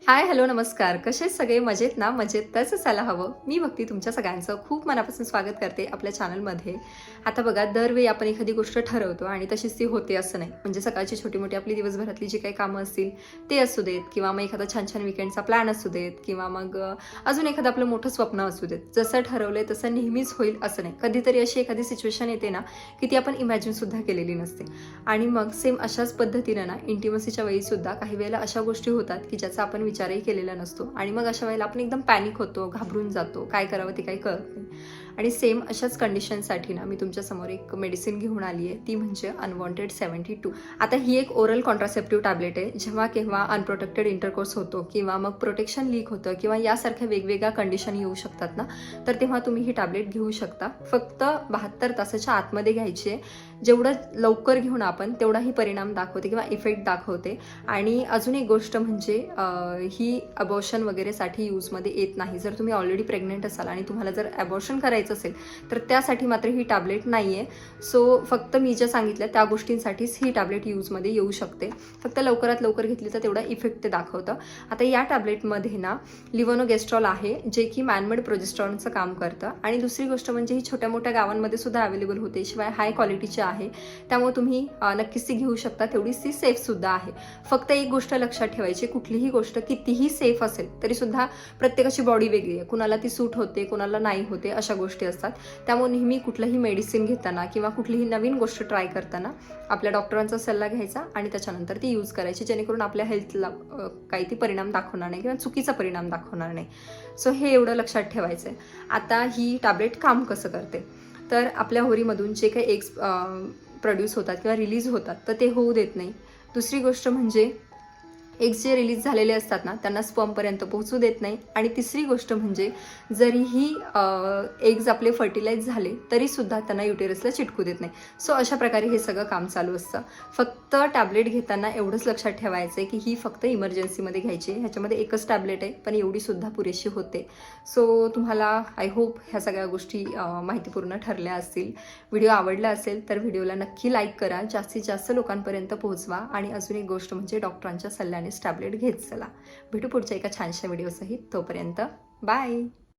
हाय, hello, नमस्कार. कसे सगळे मजेत ना? मजेत तरच असायला हवं. मी भक्ती तुमच्या सगळ्यांचं खूप मनापासून स्वागत करते आपल्या चॅनलमध्ये. आता बघा, दरवेळी आपण एखादी गोष्ट ठरवतो आणि तशीच ती होते असं नाही. म्हणजे सकाळची छोटी-मोठी आपली दिवसभरातली जी काही कामं असतील ते असू देत किंवा मग एखादा छान-छान वीकेंडचा प्लॅन असू देत किंवा मग अजून एखादं आपलं मोठं स्वप्न असू देत. जसं ठरवलंय तसं नेहमीच होईल असं नाही. कधीतरी अशी एखादी सिच्युएशन येते ना, की ती आपण इमॅजिनसुद्धा केलेली नसते. आणि मग सेम अशाच पद्धतीनं ना इंटिमसीच्या वेळीसुद्धा काही वेळेला अशा गोष्टी होतात, की ज्याचा आपण विचारही केलेला नसतो आणि मग अशा वेळेला आपण एकदम पॅनिक होतो, घाबरून जातो, काय करावं ते काही कळत नाही. आणि सेम अशाच कंडिशनसाठी ना मी तुमच्यासमोर एक मेडिसिन घेऊन आली आहे, ती म्हणजे अनवॉन्टेड 72. आता ही एक ओरल कॉन्ट्रासेप्टिव्ह टॅबलेट आहे. जेव्हा केव्हा अनप्रोटेक्टेड इंटरकोर्स होतो किंवा मग प्रोटेक्शन लीक होतं किंवा यासारख्या वेगवेगळ्या कंडिशन येऊ शकतात ना, तर तेव्हा तुम्ही ही टॅबलेट घेऊ शकता. फक्त 72 तासाच्या आतमध्ये घ्यायची आहे. जेवढं लवकर घेऊन आपण तेवढाही परिणाम दाखवते किंवा इफेक्ट दाखवते. आणि अजून एक गोष्ट म्हणजे ही अबॉर्शन वगैरेसाठी यूजमध्ये येत नाही. जर तुम्ही ऑलरेडी प्रेग्नेंट असाल आणि तुम्हाला जर अबॉर्शन करायचं असेल तर त्यासाठी मात्र ही टॅबलेट नाही आहे. सो फक्त मी ज्या सांगितल्या त्या गोष्टींसाठीच ही टॅबलेट यूजमध्ये येऊ शकते. फक्त लवकरात लवकर घेतली तर तेवढा इफेक्ट ते दाखवतं. आता या टॅबलेटमध्ये ना लिव्होनोगेस्ट्रॉल आहे, जे की मॅनमेड प्रोजेस्टेरॉनचं काम करतं. आणि दुसरी गोष्ट म्हणजे ही छोट्या मोठ्या गावांमध्ये सुद्धा अवेलेबल होते, शिवाय हाय क्वालिटीची आहे. त्यामुळे तुम्ही नक्कीच ती घेऊ शकता. तेवढीच ती सेफसुद्धा आहे. फक्त एक गोष्ट लक्षात ठेवायची, कुठलीही गोष्ट कितीही सेफ असेल तरी सुद्धा प्रत्येकाची बॉडी वेगळी आहे. कुणाला ती सूट होते, कुणाला नाही होते, अशा गोष्टी असतात. त्यामुळे नेहमी कुठलंही मेडिसिन घेताना किंवा कुठलीही नवीन गोष्ट ट्राय करताना आपल्या डॉक्टरांचा सल्ला घ्यायचा आणि त्याच्यानंतर ती यूज करायची, जेणेकरून आपल्या हेल्थला काही ती परिणाम दाखवणार नाही किंवा चुकीचा परिणाम दाखवणार नाही. सो हे एवढं लक्षात ठेवायचं आहे. आता ही टॅबलेट काम कसं करते, तर आपल्या होरीमधून जे काही एग्स प्रोड्यूस होतात किंवा रिलीज होतात तर ते होऊ देत नाही. दुसरी गोष्ट म्हणजे एग्स जे रिलीज झालेले असतात ना त्यांना स्पर्मपर्यंत पोहोचू देत नाही. आणि तिसरी गोष्ट म्हणजे जरीही एग्ज आपले फर्टिलाइज झाले तरीसुद्धा त्यांना युटेरसला चिटकू देत नाही. सो अशा प्रकारे हे सगळं काम चालू असतं. फक्त टॅबलेट घेताना एवढंच लक्षात ठेवायचं आहे की ही फक्त इमर्जन्सीमध्ये घ्यायची आहे. ह्याच्यामध्ये एकच टॅबलेट आहे, पण एवढीसुद्धा पुरेशी होते. सो तुम्हाला आय होप ह्या सगळ्या गोष्टी माहितीपूर्ण ठरल्या असतील. व्हिडिओ आवडला असेल तर व्हिडिओला नक्की लाईक करा, जास्तीत जास्त लोकांपर्यंत पोहोचवा. आणि अजून एक गोष्ट म्हणजे डॉक्टरांच्या सल्ल्याने टॅबलेट घेत चला. भेटू पुढच्या एका छानशा व्हिडिओसहित. तोपर्यंत बाय.